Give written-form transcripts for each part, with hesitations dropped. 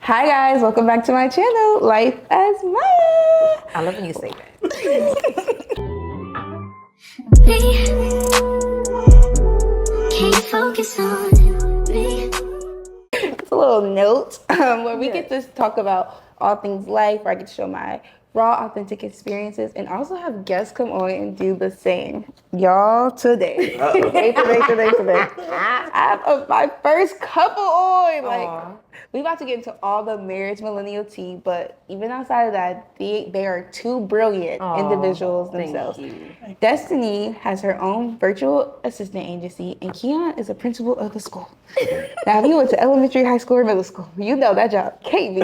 Hi guys, welcome back to my channel, Life as Maya. I love when you say that. Can't focus on me. It's a little note where we get to talk about all things life, where I get to show my raw, authentic experiences and also have guests come on and do the same. Y'all, today, today, I have my first couple on. Like, we about to get into all the marriage millennial tea, but even outside of that, they are two brilliant individuals themselves. Destiny has her own virtual assistant agency, and Keon is a principal of the school. Now, if you went to elementary, high school, or middle school, you know that job can't be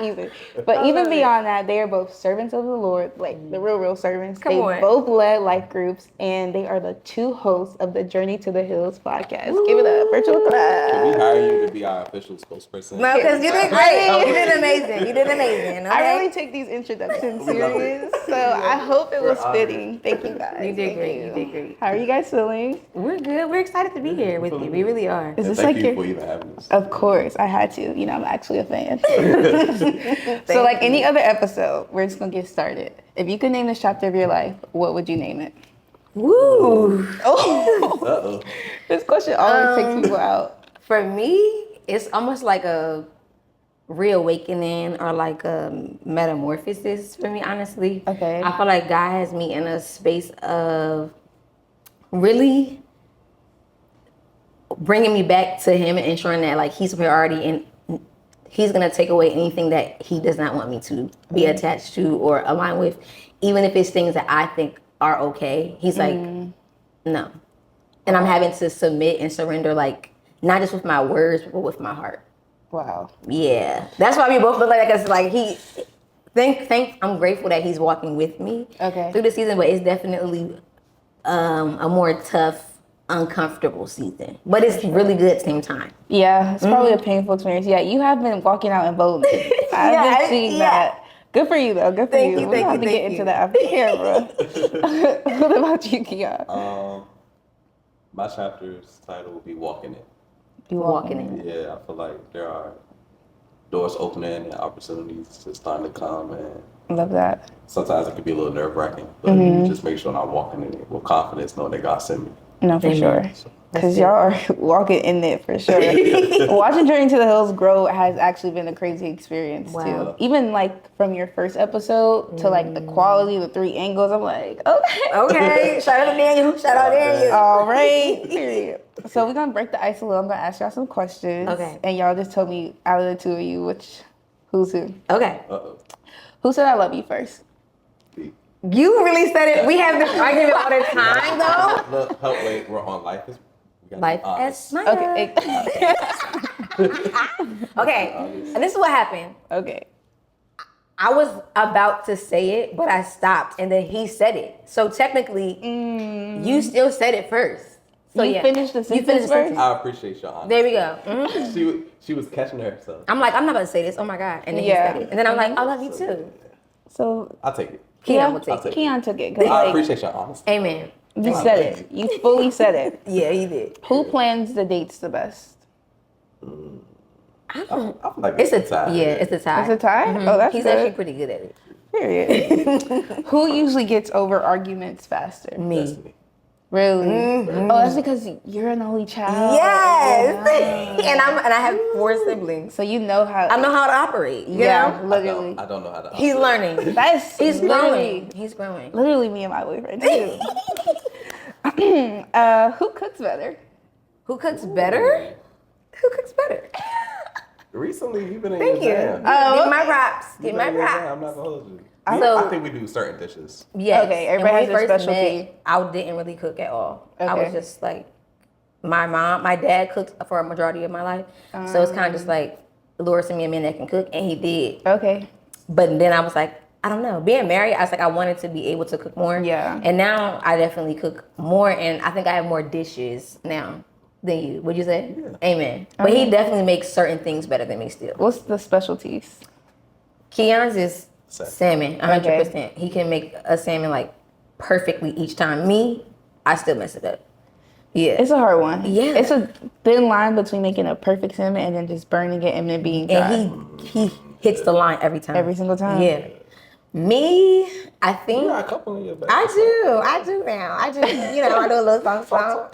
easy. But even beyond that, they are both servants of the Lord, like the real servants. They both led life groups, and they are the two hosts of the Journey to the Hills podcast. Woo! Give it a virtual clap. Can we hire you to be our official spokesperson? No, because you did great. You did amazing. You did amazing. Okay? I really take these introductions serious, so I hope it was fitting. Thank you guys. You did great. You did great. How are you guys feeling? We're good. We're excited to be here with you. We really are. Is this Thank like you for even having us. Of course, I had to. You know, I'm actually a fan. So like any other episode, we're just gonna get started. If you could name this chapter of your life, what would you name it? Woo! Uh-oh. This question always takes people out. For me, it's almost like a reawakening or like a metamorphosis for me, honestly. Okay. I feel like God has me in a space of really bringing me back to Him and ensuring that like He's priority and He's gonna take away anything that He does not want me to be attached to or align with, even if it's things that I think are okay. He's like, no. And I'm having to submit and surrender, like, not just with my words, but with my heart. Wow. Yeah. That's why we both look like us. Like, I'm grateful that He's walking with me through the season, but it's definitely a more tough, uncomfortable season. But it's really good at the same time. Yeah, it's probably a painful experience. Yeah, you have been walking out in boldness. I've been seeing that. Good for you, though. Good for you. We'll have to get into that after camera. What about you, Keon? My chapter's title will be Walking It. Be walking in. Yeah, I feel like there are doors opening and opportunities just starting to come, and Love that. sometimes it can be a little nerve-wracking, but just make sure I'm walking in it with confidence, knowing that God sent me. No, for sure. Because y'all are walking in it for sure. Watching Journey to the Hills grow has actually been a crazy experience too. Even like from your first episode to like the quality, the 3 angles, I'm like, okay. Shout out to Daniel. Shout out Daniel. All right. Period. So we're gonna break the ice a little. I'm gonna ask y'all some questions. Okay. And y'all just tell me out of the two of you who's who. Okay. Uh-oh. Who said I love you first? You really said it. We have this argument all the time, though. Look, wait, we're on Life As Maya. Okay. Okay. And this is what happened. Okay. I was about to say it, but I stopped, and then he said it. So technically, you still said it first. So you finished the sentence first? I appreciate your honesty. There we go. She was catching herself. I'm like, I'm not about to say this. Oh my God. And then he said it. And then I'm like, I love you too. So I'll take it. Keon will take it. Keon took it. I appreciate your honesty. Amen. You said it. You fully said it. Yeah, he did. Who plans the dates the best? I feel like It's a tie. tie. Yeah, it's a tie. It's a tie? Oh, that's He's good. actually pretty good at it. Period. Who usually gets over arguments faster? Me. Destiny. Really? Oh, that's because you're an only child. Yes. and I have 4 siblings. So you know how. I know how to operate. You know? literally. I don't know how to. He's learning. He's growing. He's growing. Literally me and my boyfriend too. Who cooks better? Who cooks better? Who cooks better? Recently, you've been in Thank your you. jam. Get my props. You've Get been my in your jam. props. I'm not gonna hold you. So- I think we do certain dishes. Yes. Okay, And everybody when has we their first specialty. met, I didn't really cook at all. I Okay. was just like, my dad cooked for a majority of my life. So it's kind of just like, the Lord sent me a man that can cook, and he did. Okay. But then I was like, I don't know. Being married, I was like, I wanted to be able to cook more. Yeah. And now I definitely cook more, and I think I have more dishes now than you. Would you say? Yeah. Amen. But he definitely makes certain things better than me still. What's the specialties? Keon's is salmon, 100%. He can make a salmon like perfectly each time. Me, I still mess it up. Yeah. It's a hard one. Yeah. It's a thin line between making a perfect salmon and then just burning it and then being dry. And he hits the line every time. Every single time. Yeah. Me, I think. You got a couple in your bag. I do now. I do, I do a little song.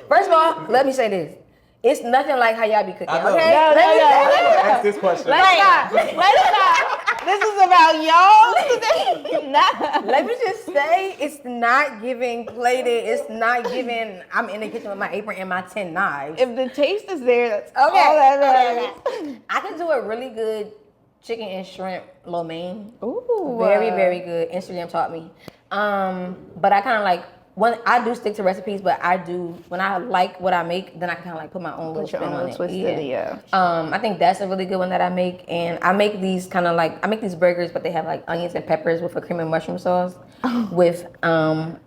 First of all, let me say this. It's nothing like how y'all be cooking, I know. okay? No. Ask this question. Let it stop. This is about y'all today. Nah. Let me just say, it's not giving plated. It's not giving, I'm in the kitchen with my apron and my 10 knives. If the taste is there, that's Okay. all that matters. Okay. I can do a really good chicken and shrimp lo mein. Ooh. Very, very good. Instagram taught me. But I kind of like, I do stick to recipes, but when I like what I make, then I kind of like put my own little spin on it. Twist yeah. I think that's a really good one that I make. And I make these I make these burgers, but they have like onions and peppers with a cream and mushroom sauce with, Mashed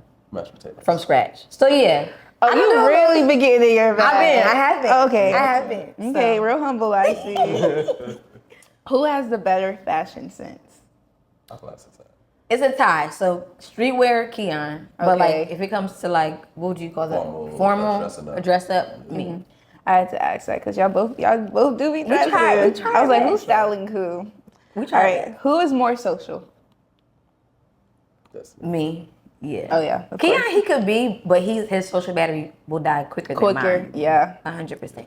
potatoes. from scratch. So yeah. Oh, you really been getting in your bag. I have been. Okay. I have been. Okay, So. real humble, I see. Who has the better fashion sense? I feel like it's that. It's a tie. So streetwear, Keon. But Okay. like if it comes to like, what would you call that? Formal, dress up, me. I had to ask that because y'all both do be dressing. we try I was like, our who's best. styling who? We All try right, who is more social? That's Me. Yeah. Oh yeah, of Keon, course. he could be, but his social battery will die quicker than Quicker, mine. yeah. 100%.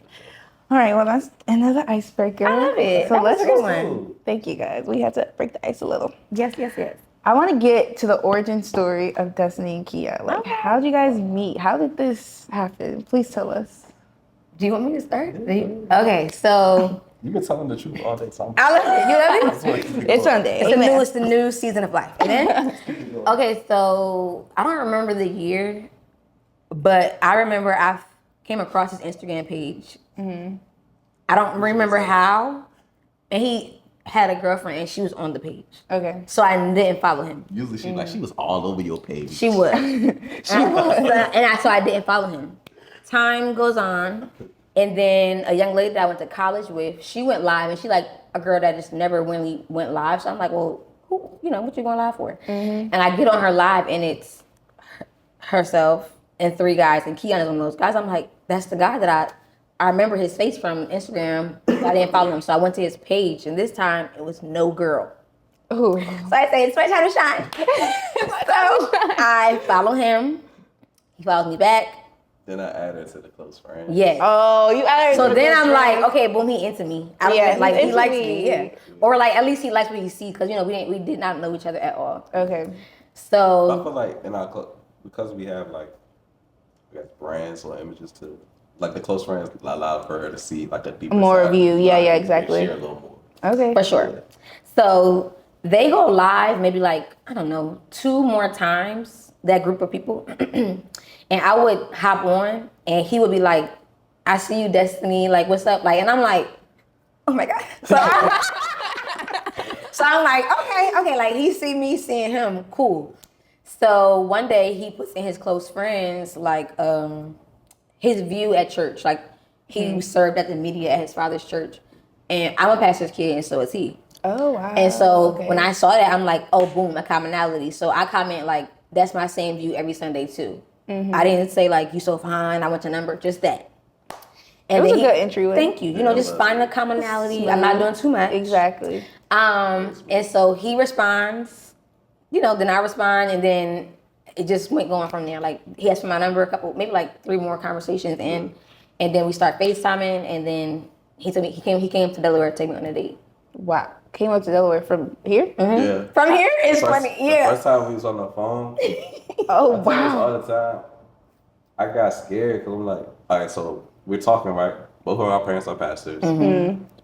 All right, well that's another icebreaker. I love it. So That was let's a good just one. thank you guys. We had to break the ice a little. Yes. I want to get to the origin story of Destiny and Kia. Like, Okay. how did you guys meet? How did this happen? Please tell us. Do you want me to start? Okay, so You've been telling the truth all day, so I love it. You love it? It's Sunday. It's the new season of life. Amen? Okay, so I don't remember the year, but I remember I came across his Instagram page. Mm-hmm. I don't remember how, and he had a girlfriend and she was on the page. Okay. So I didn't follow him. usually she was all over your page. She was. So I didn't follow him. Time goes on, and then a young lady that I went to college with, she went live, and she like a girl that just never really went live. So I'm like, well, what you going live for? And I get on her live, and it's herself and 3 guys, and Keon is one of those guys. I'm like, that's the guy that I remember his face from Instagram. I didn't follow him, so I went to his page, and this time it was no girl. Ooh. So I say, it's my time to shine. So I follow him. He follows me back. Then I added to the close friends. Yes. Oh, you added. So to then the I'm best like, friend. okay, boom, he into me. I Yeah, like he's he into likes me. me, yeah. Or like at least he likes what he sees, because we did not know each other at all. Okay. I So feel like in our because we have like brands or images too. Like the close friends allow for her to see like a deeper More side of you. the Yeah, life yeah, and exactly. Share a little more. Okay. for sure. So they go live maybe like, I don't know, 2 more times, that group of people. And I would hop on and he would be like, I see you, Destiny, like what's up? Like, and I'm like, oh my God. So I'm like, okay, like he see me seeing him, cool. So one day he puts in his close friends like his view at church. Like he served at the media at his father's church. And I'm a pastor's kid and so is he. Oh wow. And so okay. when I saw that, I'm like, oh boom, a commonality. So I comment like, that's my same view every Sunday too. I didn't say like, you so fine, I want your number, just that. And It was then a good entryway. Thank you. Just finding a commonality. I'm not doing too much. Exactly. And so he responds, then I respond, and then it just went going from there. Like he asked for my number, maybe like 3 more conversations in, and then we start FaceTiming, and then he told me he came to Delaware to take me on a date. Wow. Came up to Delaware from here? Yeah. From here, it's First- funny. Yeah. The first time we was on the phone, Oh I tell this wow. all the time. I got scared because I'm like, all right, so we're talking, right? Both of our parents are pastors.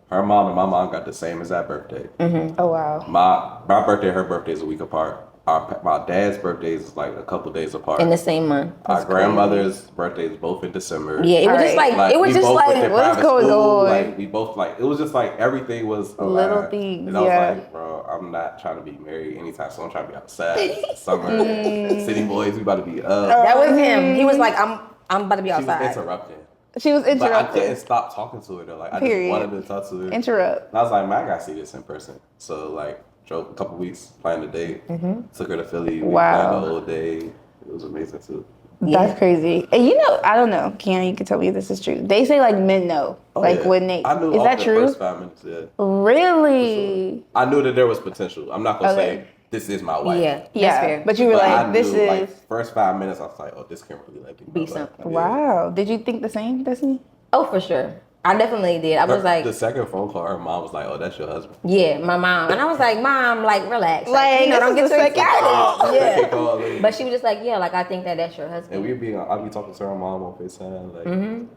Her mom and my mom got the same exact birthday. Oh wow. My birthday and her birthday is a week apart. My dad's birthday is like a couple days apart. In the same month. Our grandmother's birthday is both in December. Yeah, it was just Alright. like, it was we just both went to like, what's private going school, on? Like we both like it was just like everything was aligned. Little things, And I was yeah. like, bro, I'm not trying to be married anytime soon. I'm trying to be outside. It's summer, city boys, we about to be up. that was him. He was like, I'm about to be She was outside. interrupting. She was But I interrupted. couldn't stop talking to her though. Like I Period. just wanted to talk to her. Interrupt. And I was like, man, I gotta see this in person. So like drove a couple weeks, planned a date, took her to Philly, we Wow. planned the whole day. It was amazing too. That's crazy. And I don't know, Keanu, you can tell me if this is true. They say like men know, when they. I knew is off that the true? first 5 minutes. Yeah. Really? I knew that there was potential. I'm not gonna Okay. say this is my wife. Yeah, that's Yeah, fair. but you were But like, I this knew, is. like, first 5 minutes, I was like, oh, this can really like Be something. Wow. Did you think the same, Destiny? Oh, for sure. I definitely did. I was like, the second phone call, her mom was like, "Oh, that's your husband." yeah, my mom. And I was like, Mom, like, relax. Like, don't this get is too the second excited. Yeah. Second call, like, But she was just like, yeah, like, I think that's your husband. and I'd be talking to her mom on FaceTime. Like,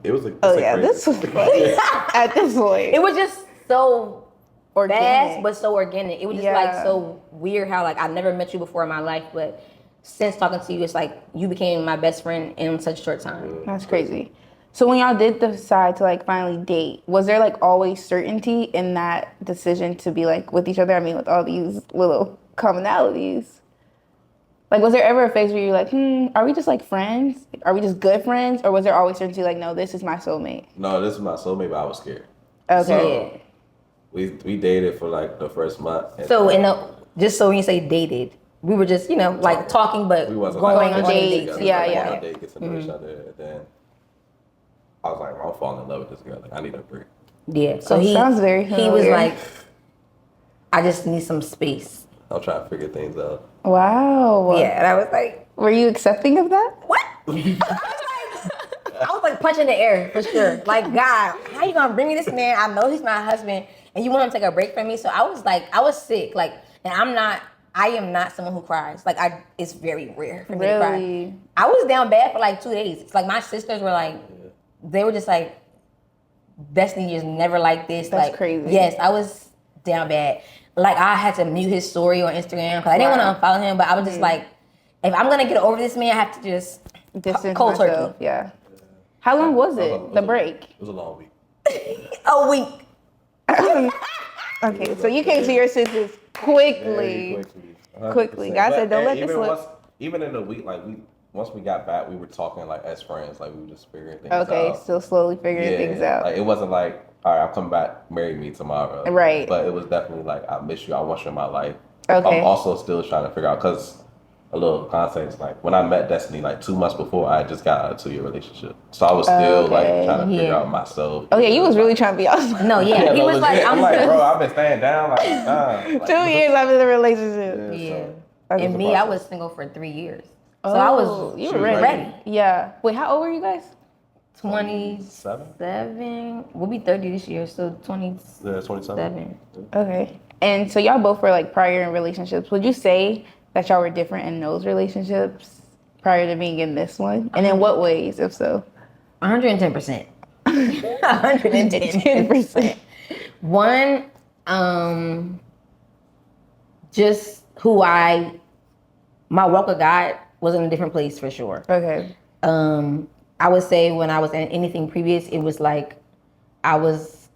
it was like, Oh, yeah. This was funny at this point. It was just so Organic. fast, but so organic. It was just like Yeah. so weird how like I never met you before in my life, but since talking to you, it's like you became my best friend in such a short time. That's crazy. So when y'all did decide to like finally date, was there like always certainty in that decision to be like with each other? I mean, with all these little commonalities. Like, was there ever a phase where you're like, are we just like friends? Are we just good friends? Or was there always certainty like, no, this is my soulmate? No, this is my soulmate, but I was scared. Okay. So, we dated for like the first month. And So just so when you say dated, we were just like talking, but we wasn't going like, on dates. dates. Yeah, Going yeah. on dates, get to know each other, and then I was like, I'm falling in love with this girl. Like, I need a break. Yeah. So It sounds very he was familiar. like, I just need some space. I'm trying to figure things out. Wow. Yeah, and I was like, Were you accepting of that? what? I was like punching the air for sure. Like, God, how you gonna bring me this man? I know he's my husband, and you want him to take a break from me. So I was sick. Like, and I am not someone who cries. Like, it's very rare for me to cry. Really? I was down bad for like 2 days. It's like my sisters were like, they were just like, Destiny is never like this. That's like, crazy. Yes, I was down bad. Like, I had to mute his story on Instagram because I didn't want to unfollow him, but I was just like, if I'm gonna get over this man, I have to just Distance cold myself. turkey. Yeah. How long was it? The break? It was a long week. A week. Okay, so you came to your senses quickly. Very quickly. Quickly. God said, don't let this even slip. Even in the week, like once we got back, we were talking like as friends, like we were just figuring things Okay, out. still slowly figuring things out. Like it wasn't like, all right, I'm coming back, marry me tomorrow. Right. But it was definitely like, I miss you, I want you in my life. Okay. I'm also still trying to figure out, because a little context, like when I met Destiny, like 2 months before, I just got out of a 2-year relationship. So I was still like trying to figure out myself. Okay, you was really trying to be honest. No, yeah. He was like, I'm like, bro, I've been staying down like 2 years after the relationship. Yeah. Okay. And me, I was single for 3 years. So I was you she were was ready. ready. Yeah. Wait, how old were you guys? 27. We'll be 30 this year, so 27. Yeah, 27. Okay. And so y'all both were like prior in relationships. Would you say that y'all were different in those relationships prior to being in this one? And in what ways, if so? 110%. 110%. One, just my walk with God was in a different place for sure. Okay. I would say when I was in anything previous, it was like I was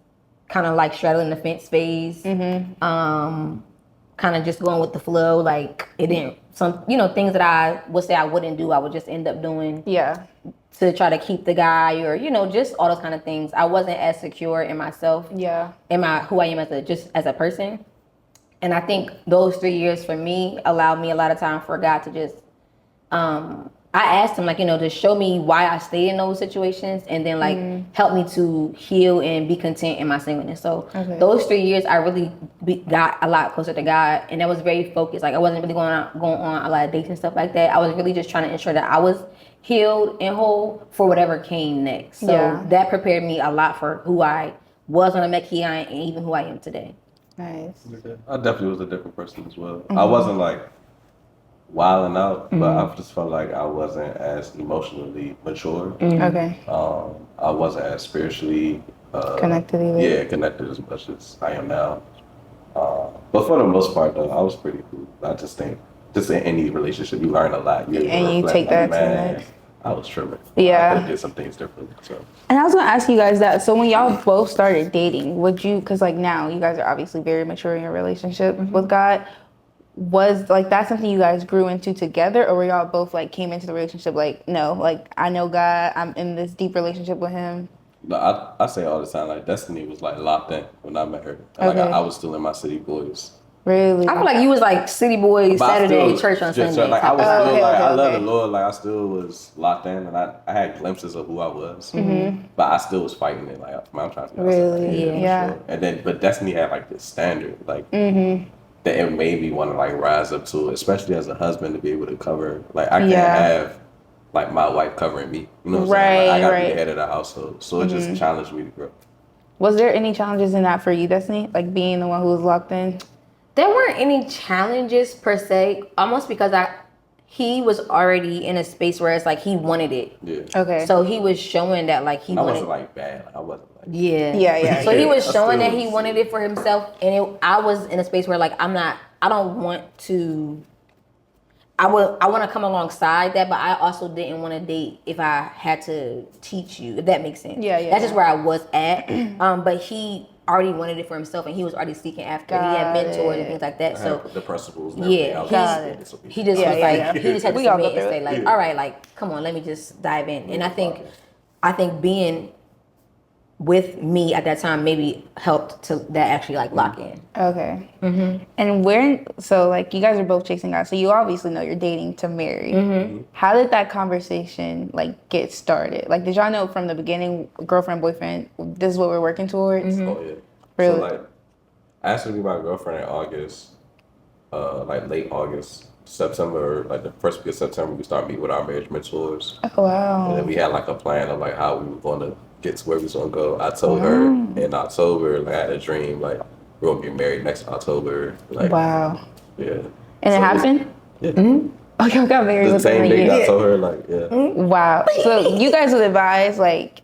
kind of like straddling the fence phase. Kind of just going with the flow. Like it didn't, things that I would say I wouldn't do, I would just end up doing. Yeah. To try to keep the guy, or just all those kind of things. I wasn't as secure in myself. Yeah. In who I am as a person. And I think those 3 years for me allowed me a lot of time for God to just I asked him to show me why I stayed in those situations, and then help me to heal and be content in my singleness. So those 3 years I really got a lot closer to God, and that was very focused. Like I wasn't really going on a lot of dates and stuff like that. I was really just trying to ensure that I was healed and whole for whatever came next. So that prepared me a lot for who I was when I met Keon, and even who I am today. Nice. I definitely was a different person as well. I wasn't like wilding out, but I just felt like I wasn't as emotionally mature. Okay. I wasn't as spiritually Connected either. Yeah, connected as much as I am now. But for the most part, though, I was pretty cool. I just think, just in any relationship, you learn a lot. And you take that to the next. I was tripping. Yeah. I could have did some things differently. So. And I was gonna ask you guys that. So when y'all both started dating, because like now you guys are obviously very mature in your relationship with God, was like that something you guys grew into together, or were y'all both like came into the relationship like, no, like I know God, I'm in this deep relationship with him? No, I say all the time, like Destiny was like locked in when I met her. Like Okay. I was still in my city boys Really? I feel like you was like city boy But I Saturday, still- church on just, Sunday. Like I was Oh, still okay, like okay, I love okay. the Lord. Like I still was locked in, and I had glimpses of who I was. Mm-hmm. But I still was fighting it. Like I'm trying to. Really? For Yeah. Sure. And then, but Destiny had like this standard, like Mm-hmm. that it made me want to like rise up to it, especially as a husband to be able to cover. Like I can't Yeah. have like my wife covering me. You know what I'm saying? Like, I gotta be Right. the head of the household. So it just challenged me to grow. Was there any challenges in that for you, Destiny? Like being the one who was locked in? There weren't any challenges per se, almost because he was already in a space where it's like he wanted it. Yeah. Okay. So he was showing that like he I wanted. wasn't like bad. Like, I wasn't like. Yeah. Yeah. So he was I showing still that he was- wanted it for himself, and I was in a space where like I don't want to. I want to come alongside that, but I also didn't want to date if I had to teach you, if that makes sense. Yeah. That's just where I was at. But he already wanted it for himself, and he was already seeking after. He had Got mentors it. and things like that. I So had the principles. And yeah, everything. I was Got just it. disobedient. he just was like he just had to We all go submit and through say it. like, all right, like come on, let me just dive in. And I think being with me at that time maybe helped to that actually like lock in. Okay. And so like you guys are both chasing God, so you obviously know you're dating to marry. How did that conversation like get started? Like, did y'all know from the beginning, girlfriend, boyfriend, this is what we're working towards? Oh yeah. Really? So like, I asked her to be my girlfriend in August, like late August, September, like the first week of September, we started meeting with our marriage mentors, Oh wow. and then we had like a plan of like how we were going to get to where we was going to go. I told her in October, like I had a dream, like we're gonna get married next October. Like, Wow. yeah. And So, it happened? Yeah. Oh, y'all got married The within same a day year. I told her, like, yeah. Wow. So you guys would advise like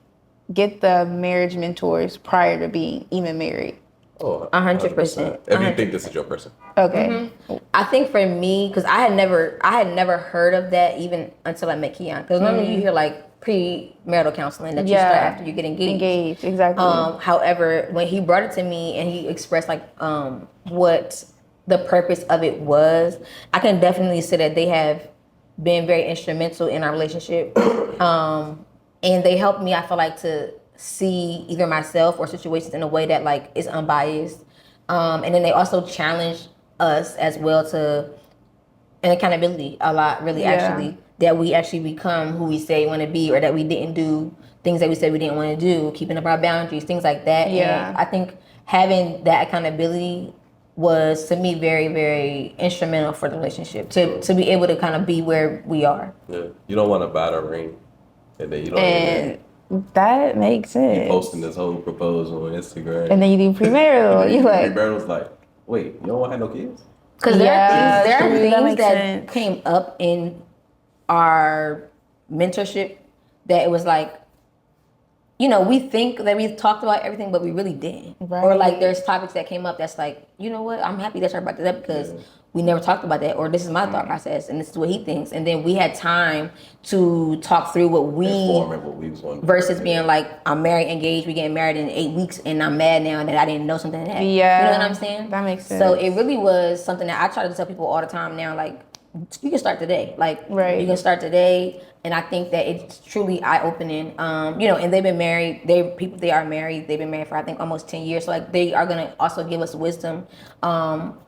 get the marriage mentors prior to being even married. Oh, 100%. If you think this is your person. Okay. I think for me, because I had never heard of that even until I met Keon. Because normally you hear like pre-marital counseling that you start after you get engaged. Exactly. However, when he brought it to me and he expressed like what the purpose of it was, I can definitely say that they have been very instrumental in our relationship. And they helped me, I feel like, to see either myself or situations in a way that like is unbiased. And then they also challenge us as well to an accountability a lot, really, actually, that we actually become who we say we want to be, or that we didn't do things that we said we didn't want to do, keeping up our boundaries, things like that. Yeah. And I think having that accountability was, to me, very, very instrumental for the relationship, to be able to kind of be where we are. Yeah. You don't want to buy the ring, and then you don't And that makes sense. posting this whole proposal on Instagram. And then you do premarital. You like, Barrel's like, wait, you don't want to have no kids? Because there Yeah, are true, that things makes that sense. came up in our mentorship that it was like, you know, we think that we've talked about everything, but we really didn't. Right. Or like there's topics that came up that's like, you know what, I'm happy that y'all brought that up because we never talked about that, or this is my thought process and this is what he thinks. And then we had time to talk through what we Informing what we was going to do. versus being like, I'm married, engaged, we getting married in 8 weeks, and I'm mad now that I didn't know something that. Yeah, You know what I'm saying? that makes So sense. it really was something that I try to tell people all the time now, like, you can start today. Like, Right. you can start today. And I think that it's truly eye-opening. You know, and they've been married, they are married, they've been married for I think almost 10 years. So like they are gonna also give us wisdom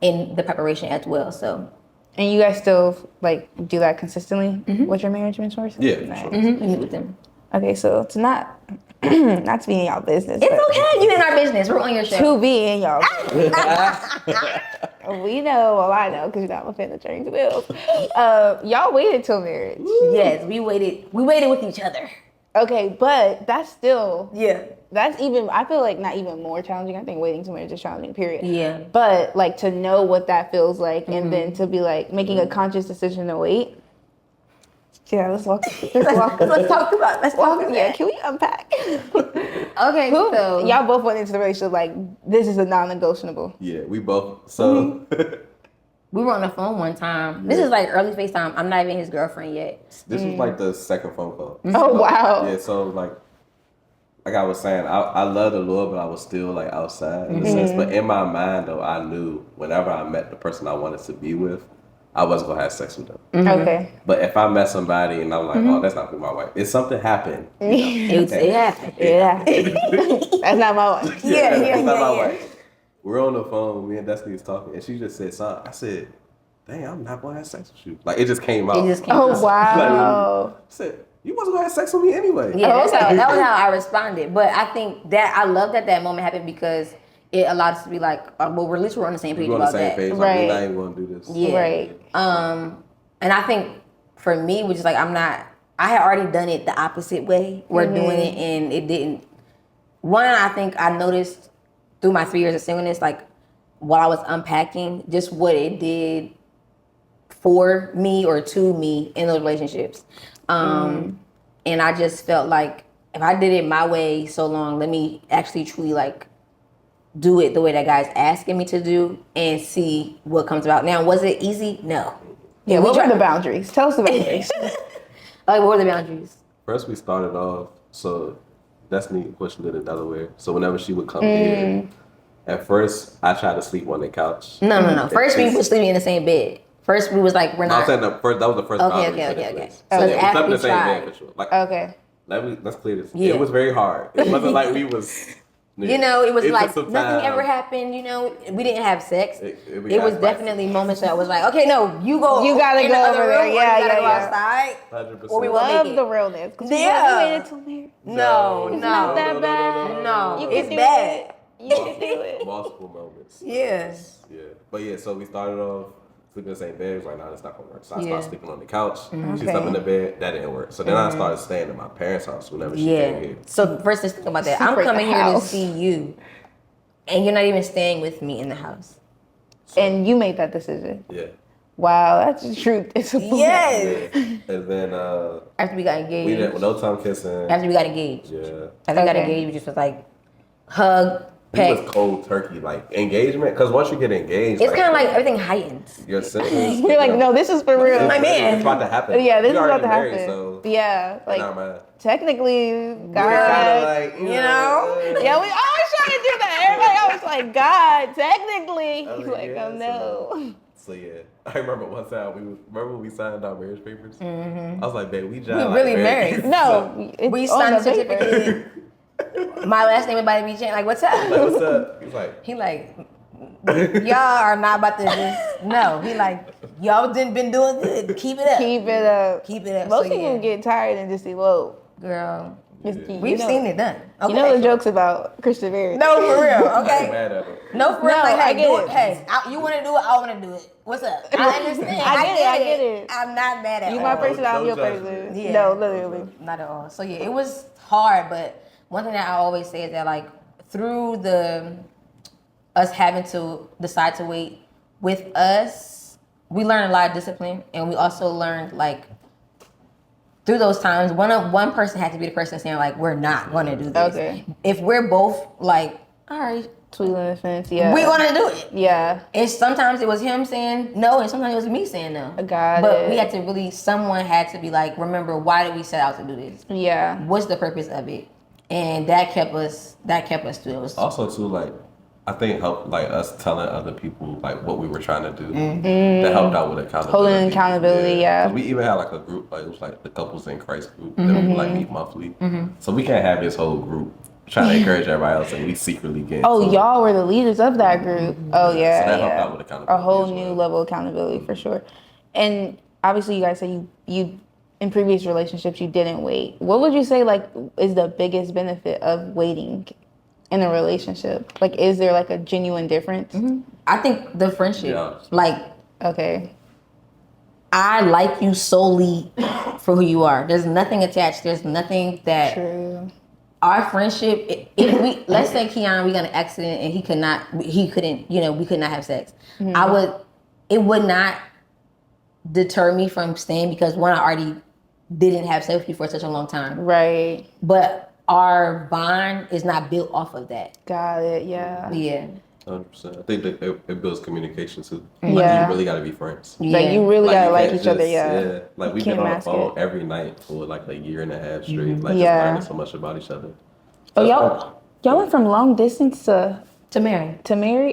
in the preparation as well. So and you guys still like do that consistently with your marriage mentors? Yeah, for Nice. sure. we meet with them. Okay, so to not not to be in y'all business, It's but okay, you in our business. We're on your show. to be in y'all business. We know, well I know, because you're not a fan of Journey2thehills. Y'all waited till marriage. Yes, we waited with each other. Okay, but that's still, Yeah. that's even, I feel like not even more challenging. I think waiting till marriage is challenging, period. Yeah. But like to know what that feels like and then to be like making a conscious decision to wait. Yeah, let's talk about yeah, can we unpack? Okay, so Y'all both went into the relationship like this is a non-negotiable. Yeah, we both. So we were on the phone one time. This is like early FaceTime. I'm not even his girlfriend yet. this was like the second phone call. Oh wow. Yeah, so like I was saying, I love the Lord, but I was still like outside in a sense. But in my mind though, I knew whenever I met the person I wanted to be with, I wasn't gonna have sex with them. Okay. But if I met somebody and I'm like, oh, that's not who my wife. If something happened, you know, It happened. Yeah. That's not my wife. it's not my wife. we're on the phone. Me and Destiny was talking, and she just said something. I said, "Dang, I'm not gonna have sex with you." Like it just came out. It just came Oh out. wow. I said, "You wasn't gonna have sex with me anyway." Yeah, Okay. that was how I responded. But I think that I love that moment happened because it allowed us to be like, well, at least we're on the same page We're on the about same that. page. Like, Right. we're not even gonna do this. Yeah. Right. And I think for me, which is like I had already done it the opposite way. We're doing it and it didn't. One, I think I noticed through my 3 years of singleness, like while I was unpacking, just what it did for me or to me in those relationships. And I just felt like if I did it my way so long, let me actually truly like do it the way that guy's asking me to do and see what comes about. Now, was it easy? No. Yeah, what were the boundaries? Tell us the boundaries. Like, what were the boundaries? First, we started off, so Destiny pushed it in Delaware. So whenever she would come here, at first, I tried to sleep on the couch. No. First, we was sleeping in the same bed. First, we was like, we're No, I'm not. saying that was the first boundary. Okay. So So we after slept in we the same bed tried. for sure. Like, Okay. let's clear this. Yeah. It was very hard. It wasn't like we was. You know, it was like took some nothing time. ever happened. You know, we didn't have sex. We It got was spicy. definitely moments that I was like, okay, no, you go. You gotta in go the other over there. room, or you Yeah, gotta go yeah. outside. 100%. Or we will Love make it. the realness. 'Cause Yeah. you waited till marriage. No, It's not that bad. No, You it's can do bad. it. You can do it. Multiple moments. Yeah. Yeah. But yeah, so we started off sleeping in the same bed. It was like, nah, that's not gonna work. So I Yeah. started sleeping on the couch. She Okay. slept in the bed. That didn't work. So then I started staying at my parents' house whenever she came Yeah. here. So first, let's think about that. I'm Separate coming the here to house. see you, and you're not even staying with me in the house. And you made that decision. Yeah. Wow, that's the truth. It's a Yes. And then After we got we engaged. didn't no time kissing. After we got engaged. Yeah. After we got Okay. engaged, we just was like hug, It peck. was cold turkey, like engagement. Because once you get engaged, It's kind of like everything heightens. your senses. You're like, no, this is for real. My man. It's about to happen. Yeah, this We is about already to married, happen. So Yeah, like, like technically, we're God. kind of like, You know? Yeah, we always try to do that. Everybody always like, God, technically. Oh, He's like, yeah, oh no. So yeah, I remember one time remember when we signed our marriage papers. I was like, babe, we just We really married. No, it's We on signed the the paper. certificate. My last name about to be changed. Like, what's up? Like, what's up? He's like, He like, y'all are not about to just, no. He like, y'all been doing good. Keep it up. Keep it up. Keep it up. Most So, people yeah. get tired and just elope. Girl, You we've know- seen it done. Okay. You know the jokes about Christian marriage. No, for real. I'm Okay. mad at him. No, for real. No, Like, hey, I get do it. it. Hey, you want to do it? I want to do it. What's up? I understand. I get it. I'm not mad at You all. my person, I'm no your judgment. person. Yeah. No, literally. Not at all. So yeah, it was hard, but one thing that I always say is that like through us having to decide to wait with us, we learned a lot of discipline, and we also learned like through those times, one person had to be the person saying like, we're not going to do this. Okay. If we're both like, all right, Tweeling the fence, yeah. we're going to do it. Yeah. And sometimes it was him saying no, and sometimes it was me saying no. Got but it. we had to really, someone had to be like, remember, why did we set out to do this? Yeah. What's the purpose of it? And that kept us through. It was Also, too, like I think helped like us telling other people like what we were trying to do. That helped out with accountability. Holding accountability, yeah. 'Cause we even had like a group, like it was like the Couples in Christ group that we would like meet monthly. So we can't have this whole group trying to encourage everybody else, and we secretly get. Oh, into it. y'all were the leaders of that group. Oh, yeah. So that helped yeah. out with accountability. A whole as new well. level of accountability for sure. And obviously, you guys say you in previous relationships you didn't wait. What would you say like is the biggest benefit of waiting in a relationship? Like, is there like a genuine difference? I think the friendship. Yeah. Like, Okay. I like you solely for who you are. There's nothing attached. There's nothing that True. our friendship. If we let's say Keon, we got an accident and he couldn't, we could not have sex. It would not deter me from staying because one, I already didn't have sex with you for such a long time. Right. But our bond is not built off of that. Got it. Yeah. Yeah. 100%. I think that it builds communication too. Yeah. Like you really got to be friends. Like you really gotta you like can't each other. just- Yeah. Like we've Can't been on the mask phone it. every night for like a year and a half straight. Like Yeah. just learning so much about each other. Oh, That's y'all went from long distance to To marry.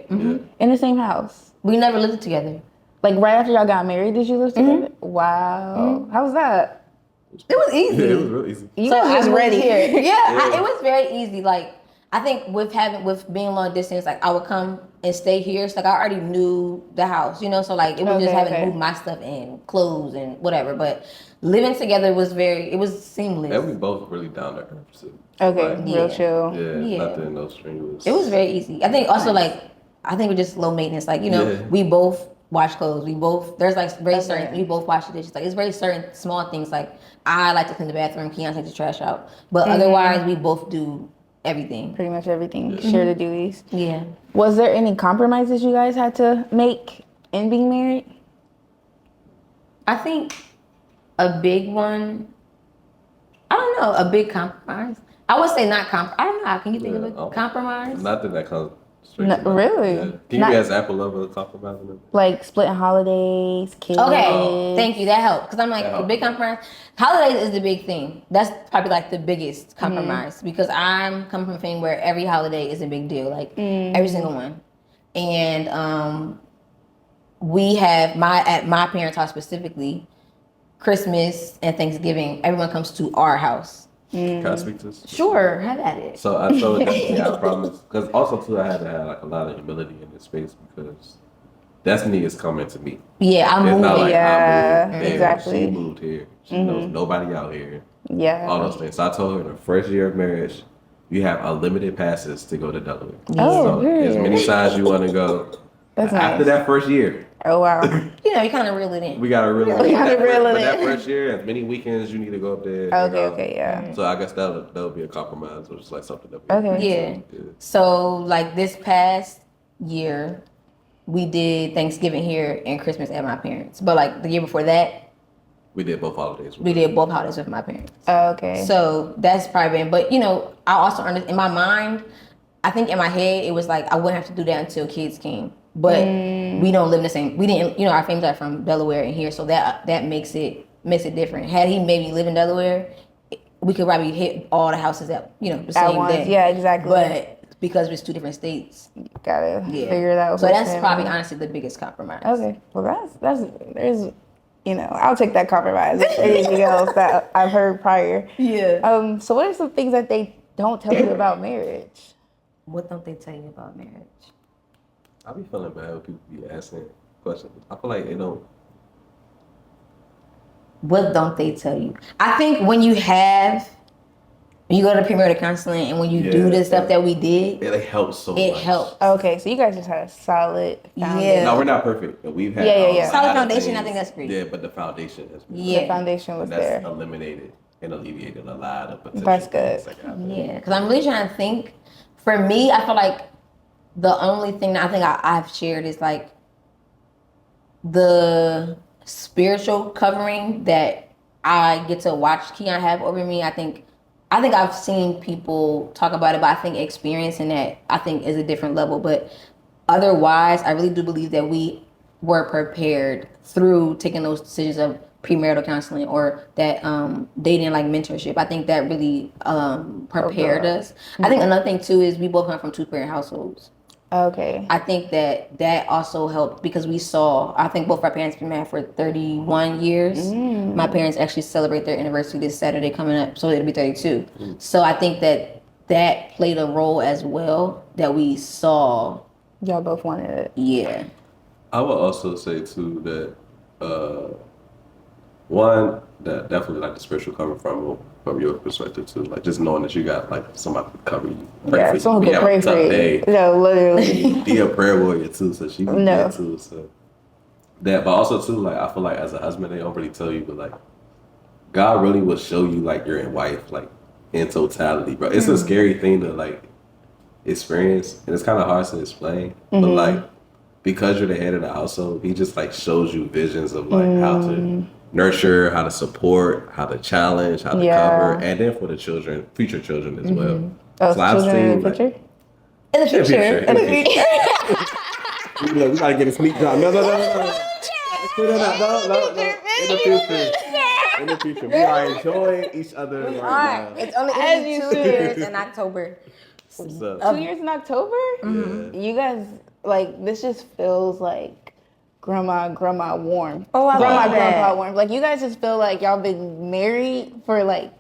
in the same house. We never lived together. Like right after y'all got married, did you live together? Wow. How was that? It was easy. Yeah, it was real easy. You So guys I just moved ready. here. Yeah, it was very easy. Like I think with being long distance, like I would come and stay here. So like I already knew the house, you know. So like it was just having to move my stuff in, clothes and whatever. But living together was seamless. And we both really down to earth too. Okay, Like, real chill. Yeah, nothing, no strenuous. It was very easy. I think also I think we're just low maintenance. Like, you know, we both wash clothes. There's like very certain, we both wash the dishes. Like it's very certain small things. Like I like to clean the bathroom, Keon takes the trash out. But otherwise we both do everything. Pretty much everything. Share the duties. Yeah. Was there any compromises you guys had to make in being married? I think a big one, I don't know, a big compromise. I would say not I don't know. Can you think of a compromise? Nothing that comes straight No, to mind. really? Yeah. Can you give me an example of a compromise? Like splitting holidays, kids. Okay, thank you. That helped. Because I'm like, the big compromise. Holidays is the big thing. That's probably like the biggest compromise. Because I'm coming from a family where every holiday is a big deal. Like every single one. And we have at my parents' house specifically, Christmas and Thanksgiving, everyone comes to our house. Can I speak to this? Sure, have at it. So I told Destiny, I promise. Because also too, I had to have like a lot of humility in this space because Destiny is coming to me. Yeah, I'm It's moving. not like Yeah, I moved there. exactly. She moved here. She knows nobody out here. Yeah. All those things. So I told her the first year of marriage, you have unlimited passes to go to Delaware. Oh, so really? as many times you want to go. That's After nice. that first year, Oh, wow. You know, you kind of reel it in. we gotta really. We gotta reel it But that in. first year, as many weekends you need to go up there. hang out. Okay, yeah. So I guess that would be a compromise, or just like something that. Okay. Yeah. So like this past year, we did Thanksgiving here and Christmas at my parents. But like the year before that, We did both holidays. we did both holidays with my parents. Okay. So that's probably been. But you know, I also in my mind, I think in my head it was like I wouldn't have to do that until kids came. But we don't live in the same. We didn't. You know, our families are from Delaware and here, so that makes it different. Had he maybe lived in Delaware, we could probably hit all the houses at the same once. day. Yeah, exactly. But because it's two different states, Gotta figure it out. So with that's him. probably honestly the biggest compromise. Okay. Well, there's, I'll take that compromise. If anything else that I've heard prior. Yeah. So what are some things that they don't tell you about marriage? What don't they tell you about marriage? I be feeling bad when people be asking questions. I feel like they don't. What don't they tell you? I think when you go to premarital counseling and when you do the stuff that we did, It helps so it much. helps. Okay, so you guys just had a solid foundation. Yeah. No, we're not perfect. But we've had Yeah. Solid a lot of foundation, things. I think that's great. Yeah, but the foundation has been Yeah. The foundation was and that's there. eliminated and alleviated a lot of potential. That's good. things that can happen. Yeah, because I'm really trying to think. For me, I feel like the only thing that I think I've shared is like the spiritual covering that I get to watch Keon have over me. I think I've seen people talk about it, but I think experiencing that I think is a different level. But otherwise, I really do believe that we were prepared through taking those decisions of premarital counseling or that dating like mentorship. I think that really prepared us. I think another thing too is we both come from two-parent households. Okay. I think that also helped because I think both our parents been married for 31 years. My parents actually celebrate their anniversary this Saturday coming up, so it'll be 32. So I think that played a role as well that we saw. Y'all both wanted it. Yeah. I would also say too that one that definitely like the spiritual coming from your perspective too, like just knowing that you got like somebody to cover you. Yeah, someone Be could having pray a tough for you. day. No, literally. Be a prayer warrior too, so she can No. get too. So that, but also too, like I feel like as a husband, they don't really tell you, but like God really will show you like your wife, like in totality, bro. It's a scary thing to like experience, and it's kind of hard to explain, but like because you're the head of the household, he just like shows you visions of like how to nurture, how to support, how to challenge, how to cover, and then for the children, future children as well. Oh, So I've children in seen, the like, picture? In the future. In the future. We gotta get a sneak drop. No. Let's do that. No. In the future. In the future. We are enjoying each other right now. It's only As you 2 should. years in October. What's up? 2 years in October? Yeah. You guys, like, this just feels like grandma warm. Oh, I love grandma that. warm. Like, you guys just feel like y'all been married for like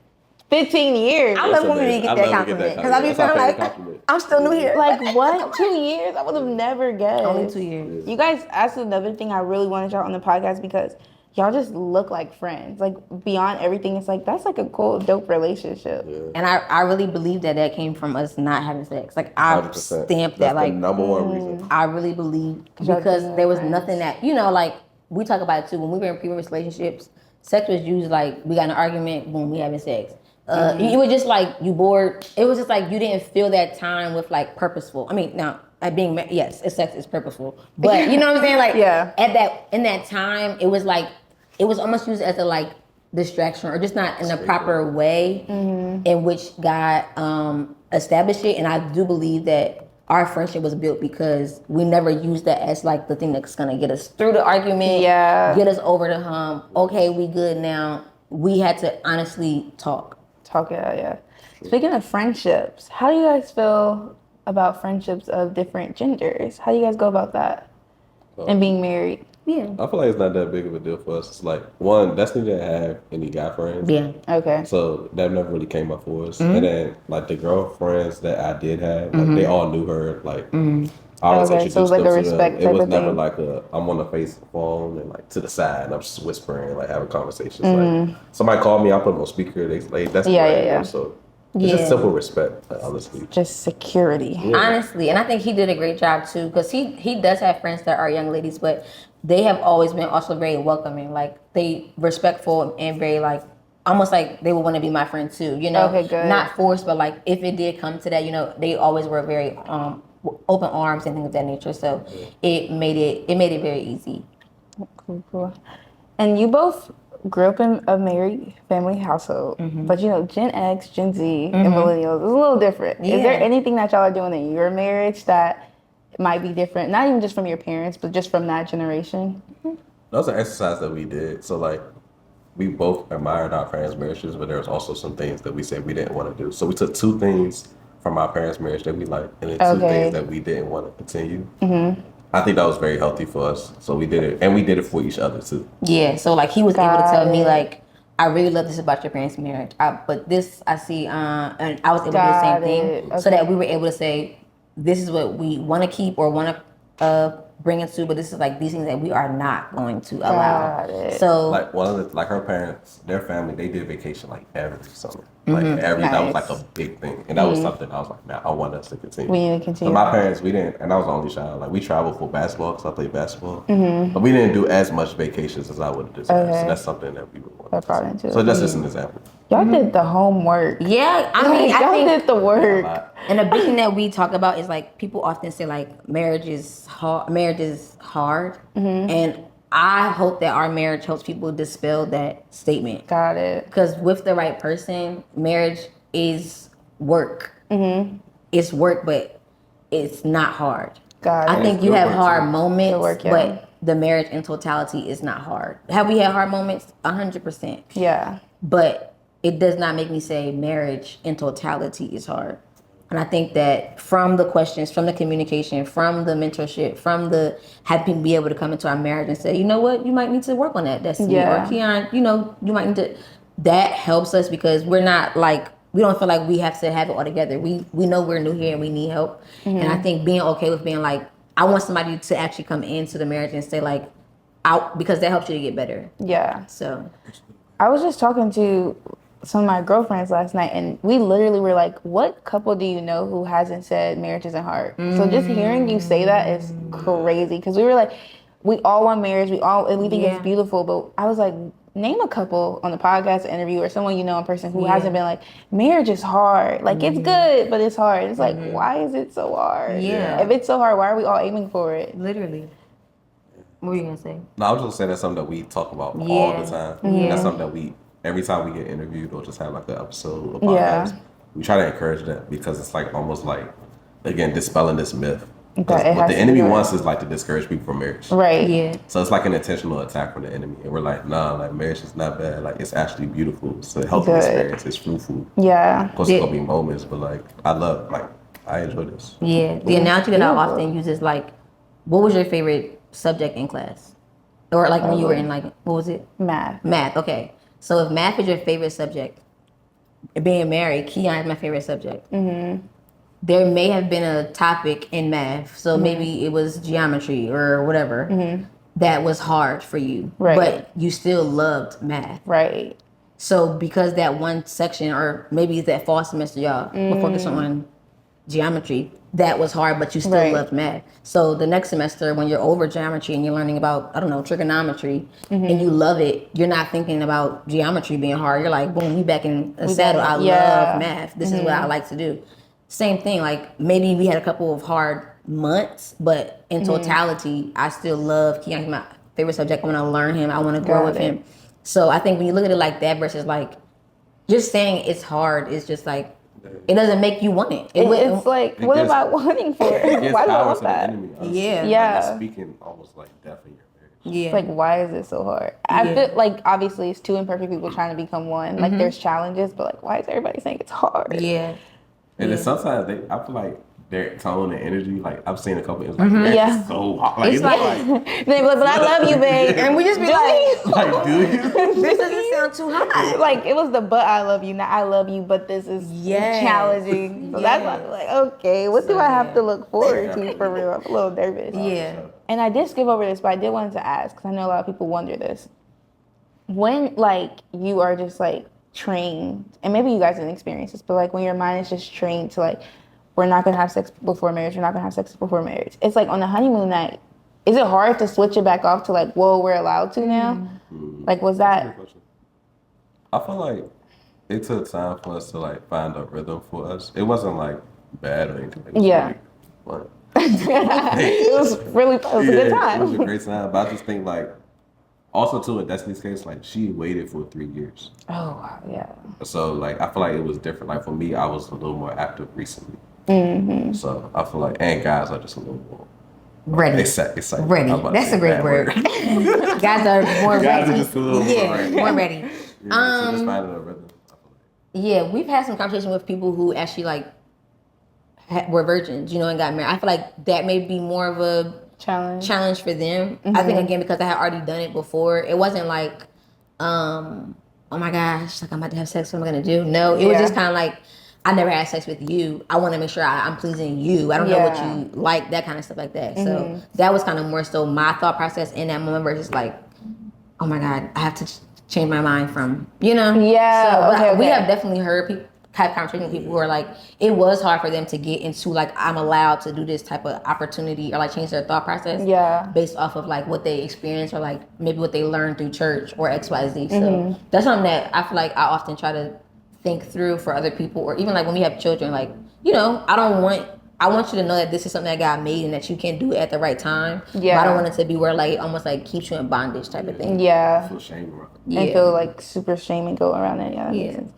15 years. I love when we amazing. get I that love to get that compliment because I be compliment. That's my feeling favorite like compliment. I'm still new here. Like what? 2 years? I would have never guessed. Only 2 years. You guys asked another thing I really wanted y'all on the podcast because y'all just look like friends. Like beyond everything, it's like that's like a cool, dope relationship. Yeah. And I really believe that came from us not having sex. Like I 100%. stamped that. That's Like the number one reason. I really believe y'all because being there was friends. nothing that like we talk about it too. When we were in previous relationships, sex was used like we got in an argument when we having sex. It was just like you bored. It was just like you didn't feel that time with like purposeful. I mean, now being yes, sex is purposeful, but you know what I'm saying? Like Yeah. in that time, it was like it was almost used as a like distraction or just not in the proper way in which God established it. And I do believe that our friendship was built because we never used that as like the thing that's gonna get us through the argument, get us over the hump. Okay, we good now. We had to honestly talk. Yeah. Speaking of friendships, how do you guys feel about friendships of different genders? How do you guys go about that? And being married? Yeah. I feel like it's not that big of a deal for us. It's like, one, Destiny didn't have any guy friends. Yeah. Okay. So that never really came up for us. And then, like, the girlfriends that I did have, like, they all knew her. Like, I always Okay, introduced so it was like them a to respect them. It type was of never thing. like I'm on the phone and, like, to the side and I'm just whispering, like, having conversations. Like, somebody called me, I put them on speaker. They like, that's Yeah. So it's just simple respect, honestly. Just security. Honestly, and I think he did a great job too because he does have friends that are young ladies, but they have always been also very welcoming. Like they respectful and very like almost like they would want to be my friend too. You know, Okay, good. not forced, but like if it did come to that, you know, they always were very open arms and things of that nature. So it made it very easy. Cool. And you both grew up in a married family household, but you know, Gen X, Gen Z, and millennials is a little different. Is there Yeah. anything that y'all are doing in your marriage that might be different? Not even just from your parents, but just from that generation? That was an exercise that we did. So, like, we both admired our parents' marriages, but there was also some things that we said we didn't want to do. So we took 2 things from our parents' marriage that we liked, and then 2 things that we didn't want to continue. I think that was very healthy for us. So we did it, and we did it for each other too. Yeah, so like he was able to Got tell me it. like, I really love this about your parents' marriage. But this I see, and I was able to do the same Got thing, it. so that we were able to say, this is what we want to keep or want to bring into, but this is like these things that we are not going to allow. Got it. So Like one of the, like her parents, their family, they did vacation like every summer. Like that was like a big thing, and that was something I was like, man, I want us to continue. We need to continue. So my parents, we didn't, and I was the only child. Like we traveled for basketball because I played basketball, but we didn't do as much vacations as I would have desired. Okay. So that's something that we would want. That brought into it. So that's just an example. Y'all did the homework. yeah, I mean, I y'all think, did the work. and a big thing that we talk about is like people often say like marriage is hard, and I hope that our marriage helps people dispel that statement. Got it. Because with the right person, marriage is work. It's work, but it's not hard. Got I it. think you Good have work, hard too. moments, Good work, yeah. but the marriage in totality is not hard. Have we had hard moments? 100%. Yeah. But it does not make me say marriage in totality is hard. And I think that from the questions, from the communication, from the mentorship, from the having people be able to come into our marriage and say, you know what, you might need to work on that, Destiny. Yeah. Or Keon, you know, you might need to. That helps us because we're not like, we don't feel like we have to have it all together. We know we're new here and we need help. And I think being okay with being like, I want somebody to actually come into the marriage and say like, out, because that helps you to get better. Yeah. So I was just talking to some of my girlfriends last night, and we literally were like, what couple do you know who hasn't said marriage isn't hard? So just hearing you say that is crazy, because we were like, we all want marriage, and we think it's beautiful, but I was like, name a couple on the podcast interview or someone you know in person who hasn't been like, marriage is hard. Like, it's good, but it's hard. It's like, why is it so hard? Yeah. If it's so hard, why are we all aiming for it? literally. What were you going to say? No, I was just saying that's something that we talk about all Yeah. the time. Mm-hmm. That's something that we, every time we get interviewed or just have like an episode of Yeah. podcast, we try to encourage that because it's like almost like, again, dispelling this myth. That it What has the to enemy be good. wants is like to discourage people from marriage. Right. Yeah. So it's like an intentional attack from the enemy. And we're like, nah, like marriage is not bad. Like it's actually beautiful. It's a healthy Good. experience. It's fruitful. Yeah. Of course, Yeah. it's gonna be moments, but like I enjoy this. Yeah. The analogy that I beautiful. often use is like, what was your favorite subject in class? Or like when you were in like, what was it? Math. Math. Okay. So if math is your favorite subject, being married, Keon is my favorite subject. There may have been a topic in math, so maybe it was geometry or whatever that was hard for you, Right. but you still loved math. Right. So because that one section, or maybe that fall semester, y'all will focus on geometry, that was hard, but you still Right. loved math. So the next semester, when you're over geometry and you're learning about, I don't know, trigonometry, and you love it, you're not thinking about geometry being hard. You're like, boom, we back in a saddle. I love math. This is what I like to do. Same thing, like maybe we had a couple of hard months, but in totality, I still love Keon. He's my favorite subject. I want to learn him. I want to grow with him. So I think when you look at it like that versus like just saying it's hard, it's just like, it doesn't make you want it. It's like, what am I wanting for? It gives Why do I power want to the that? enemy. Honestly. Yeah. Yeah. Like, it's speaking almost like death in your marriage. Yeah. It's like, why is it so hard? I feel like obviously it's two imperfect people trying to become one. Like there's challenges, but like, why is everybody saying it's hard? Yeah. And then sometimes I feel like their tone and energy, like I've seen a couple, it's like, that's Yeah. so hard. Like, it's like They be like, but I love you, babe. And we just be like, do you? this doesn't sound too hot. Like it was the but I love you, not I love you, but this is Yes. challenging. So that's why I'm like, okay, what do I have to look forward to for real? I'm a little nervous. Yeah. And I did skip over this, but I did want to ask because I know a lot of people wonder this. When like you are just like trained, and maybe you guys didn't experience this, but like when your mind is just trained to like, we're not gonna have sex before marriage. We're not gonna have sex before marriage. It's like on the honeymoon night. Is it hard to switch it back off to like, whoa, we're allowed to now? Like, was that? I feel like it took time for us to like find a rhythm for us. It wasn't like bad or anything. It was Yeah. really fun. It was really it was a good time. It was a great time. But I just think like, also too in Destiny's case, like she waited for 3 years. Oh wow, yeah. So like I feel like it was different. Like for me, I was a little more active recently. So I feel like, and guys are just a little more Ready. excited. Ready. That's a great word. Guys are more Guys ready. are just a little more ready. more ready. Yeah, so just finding a rhythm. I feel like. Yeah, we've had some conversation with people who actually like were virgins, and got married. I feel like that may be more of a challenge for them. I think again because I had already done it before. It wasn't like, oh my gosh, like I'm about to have sex. What am I gonna do? No, it was just kind of like, I never had sex with you. I want to make sure I'm pleasing you. I don't know what you like, that kind of stuff like that. So that was kind of more so my thought process in that moment versus like, oh my God, I have to change my mind from, Yeah. So we have definitely heard people have conversations with people who are like, it was hard for them to get into like, I'm allowed to do this type of opportunity or like change their thought process. Based off of like what they experienced or like maybe what they learned through church or XYZ. So that's something that I feel like I often try to think through for other people, or even like when we have children, like, I want you to know that this is something that God made and that you can do it at the right time. But I don't want it to be where like almost like keeps you in bondage type of thing. Feel shame around. And feel like super shame and go around it. That makes sense.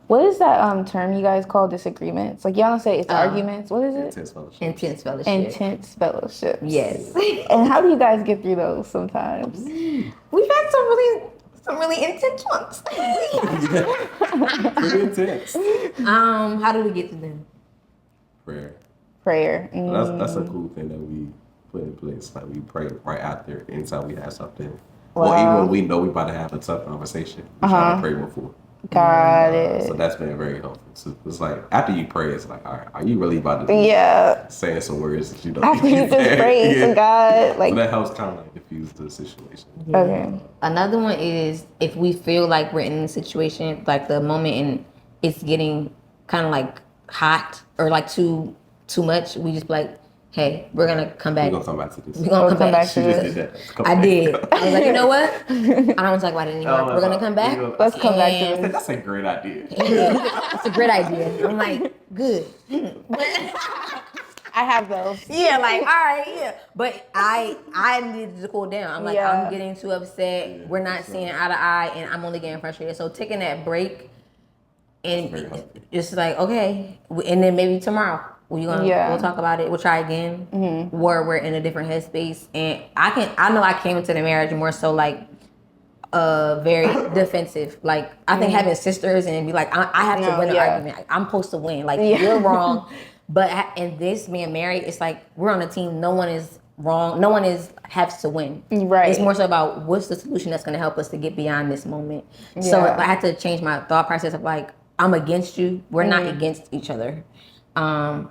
What is that term you guys call disagreements? Like y'all don't say it's arguments. What is it? Intense fellowship. Intense fellowship. Intense fellowships. Yes. And how do you guys get through those sometimes? We've had some really intense ones. Pretty intense. How do we get to them? Prayer. That's a cool thing that we put in place. Like we pray right after anytime we have something. Or even when we know we about to have a tough conversation, we try to pray before. Got it. So that's been very helpful. So it's like after you pray, it's like, all right, are you really about to be saying some words that you don't After you need just pray to God, like so that helps kind of like diffuse the situation. Okay. Another one is if we feel like we're in a situation, like the moment and it's getting kind of like hot or like too much, we just be like, hey, we're gonna come back. We're gonna come back to this. We're gonna come back She to just this. did that. I did. I was like, you know what? I don't want to talk about it anymore. We're gonna come back. Let's come back to And- this. That's a great idea. It's a great idea. I'm like, good. I have those. Yeah, like, all right, yeah. But I needed to cool down. I'm like, I'm getting too upset. We're not seeing eye to eye, and I'm only getting frustrated. So taking that break and just like, okay, and then maybe tomorrow we'll talk about it. We'll try again, where we're in a different headspace. And I know I came into the marriage more so like very defensive. Like I think having sisters and be like, I have to win an argument. Like, I'm supposed to win. Like you're wrong. But in this being married, it's like we're on a team. No one is wrong. No one has to win. Right. It's more so about what's the solution that's going to help us to get beyond this moment. So I had to change my thought process of like, I'm against you. We're not against each other. And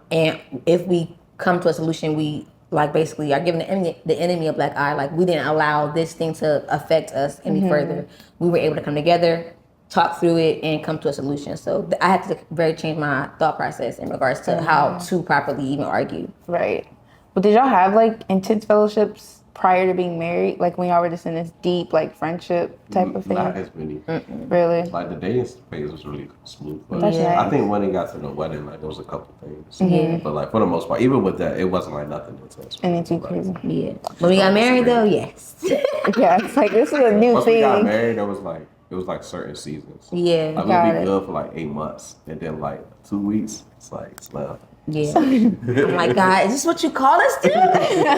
if we come to a solution, we like basically are giving the enemy a black eye. Like we didn't allow this thing to affect us any further. We were able to come together, talk through it, and come to a solution. So I had to very change my thought process in regards to how to properly even argue. Right. But did y'all have like intense fellowships prior to being married? Like when y'all were just in this deep like friendship type of thing? Not as many. Really? Like the dating phase was really smooth. But That's nice. I think when it got to the wedding, like there was a couple things. But like for the most part, even with that, it wasn't like nothing intense. And it's too crazy. Yeah. When we got married though, yes. Yeah, it's like this is a new Once thing. we got married, it was like certain seasons. Yeah. Like Got we'd be it. good for like 8 months, and then like 2 weeks, it's like it's left. Yeah. I'm like, God, is this what you call us to?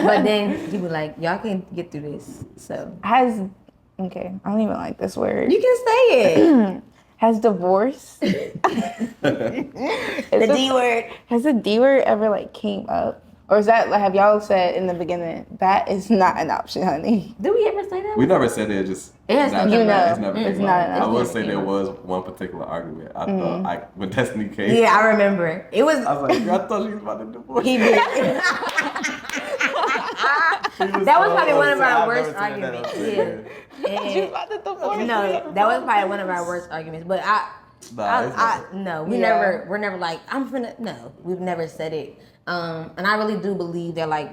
But then he was like, y'all can get through this. So Okay, I don't even like this word. you can say it. Has divorce The D word. has the D word ever like came up? Or is that like have y'all said in the beginning that is not an option, honey? Did we ever say that? We never said it. Just It has never- you know, it's never it's came not up. an I will option. say there was one particular argument. I thought when Destiny came, Yeah, I remember. It was. I was like, I thought she was about to divorce. He did. That was probably one of our worst arguments. Yeah. No, that was probably one of our worst arguments. But we're never like, we've never said it. And I really do believe that like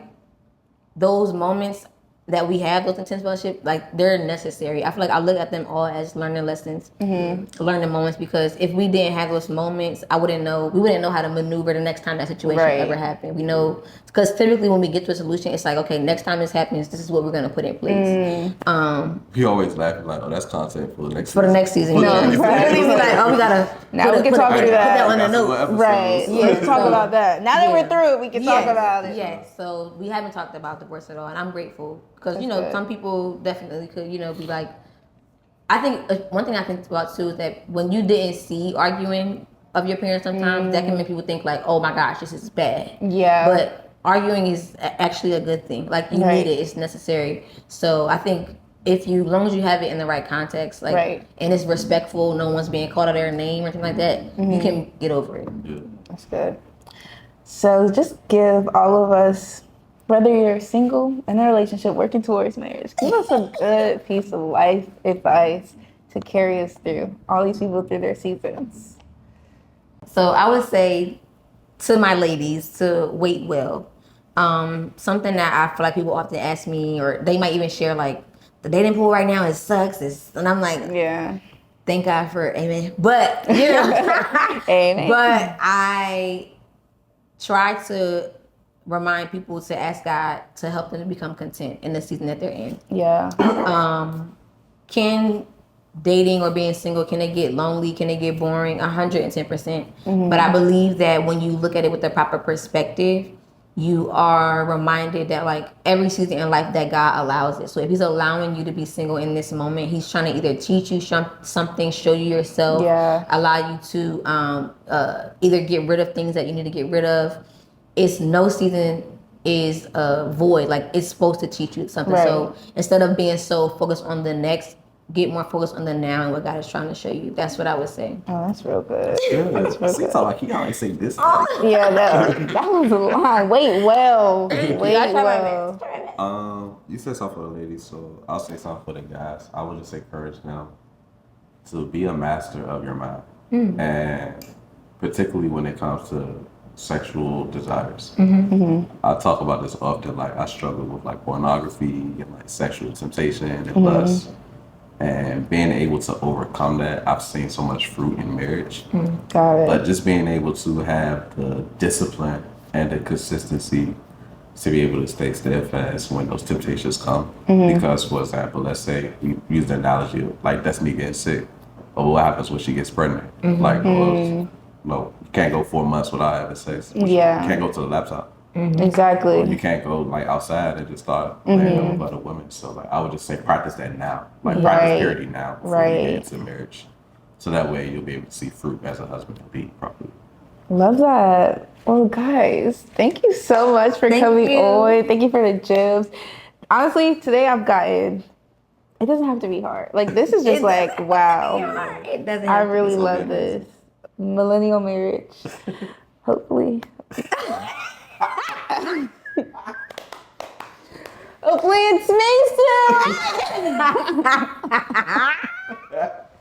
those moments that we have, those intense fellowship, like they're necessary. I feel like I look at them all as learning lessons, learning moments, because if we didn't have those moments, we wouldn't know how to maneuver the next time that situation ever happened. We know, because typically when we get to a solution, it's like, okay, next time this happens, this is what we're gonna put in place. We always laugh like, oh, that's content for the next For the next season, yeah. right. We like, oh, we gotta Now we can talk through put that. that on the note. Right. Yeah, talk about that. Now that we're through it, we can talk about it. Yes. So we haven't talked about divorce at all, and I'm grateful because That's you know good. some people definitely could be like. I think one thing I think about too is that when you didn't see arguing of your parents, sometimes that can make people think like, oh my gosh, this is bad. Yeah. But arguing is actually a good thing. Like you need it; it's necessary. So I think. As long as you have it in the right context, like, and it's respectful, no one's being called out their name or anything like that, you can get over it. Yeah. That's good. So just give all of us, whether you're single, in a relationship, working towards marriage, give us a good piece of life advice to carry us through all these people through their seasons. So I would say to my ladies to wait well. Something that I feel like people often ask me, or they might even share like, the dating pool right now, it sucks. And I'm like, Yeah. thank God for amen. But Amen. but I try to remind people to ask God to help them to become content in the season that they're in. Yeah. Can dating or being single, can it get lonely? Can it get boring? 110%. But I believe that when you look at it with the proper perspective, you are reminded that like every season in life that God allows it. So if he's allowing you to be single in this moment, he's trying to either teach you something, show you yourself, allow you to either get rid of things that you need to get rid of. It's no season is void. Like it's supposed to teach you something. So instead of being so focused on the next, get more focused on the now and what God is trying to show you. That's what I would say. Oh, that's real good. Yeah, That's real good. like he always say this. Yeah, that was a line. Wait well. Wait well. You said something for the ladies, so I'll say something for the guys. I would just encourage them to be a master of your mind, and particularly when it comes to sexual desires. I talk about this often. Like I struggle with like pornography and like sexual temptation and lust. And being able to overcome that, I've seen so much fruit in marriage. Got it. But just being able to have the discipline and the consistency to be able to stay steadfast when those temptations come. Because, for example, let's say we use the analogy of like Destiny getting sick. But what happens when she gets pregnant? Like, well, no, you can't go 4 months without having sex. You can't go to the laptop. Exactly. You can't go like outside and just start laying up with other women. So like I would just say practice that now. Like practice purity now before you get into marriage. So that way you'll be able to see fruit as a husband and be properly. Love that. Well, guys, thank you so much for coming on. Thank you for the gems. Honestly, today I've gotten, it doesn't have to be hard. Like this is just like, wow. It doesn't. I really love this. millennial marriage. Hopefully. Hopefully it's me soon.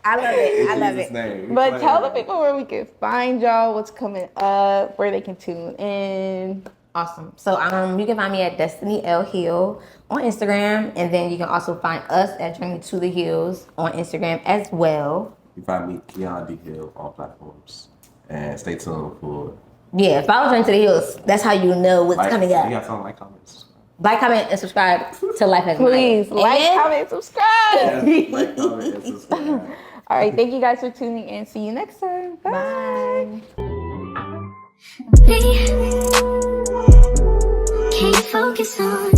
I love it. I love Jesus' it. name. But tell the people where we can find y'all, what's coming up, where they can tune in. Awesome. So you can find me at Destiny L Hill on Instagram, and then you can also find us at Journey to the Hills on Instagram as well. You find me Keon D Hill on platforms, and stay tuned for. Yeah, follow Journey to the Hills. That's how you know what's coming up. You got something like comments. Like, comment, and subscribe to Life as Please Mine. like, Amen? comment, subscribe. Like, comment, and subscribe. All right, thank you guys for tuning in. See you next time. Bye. Bye. Me. Can't focus on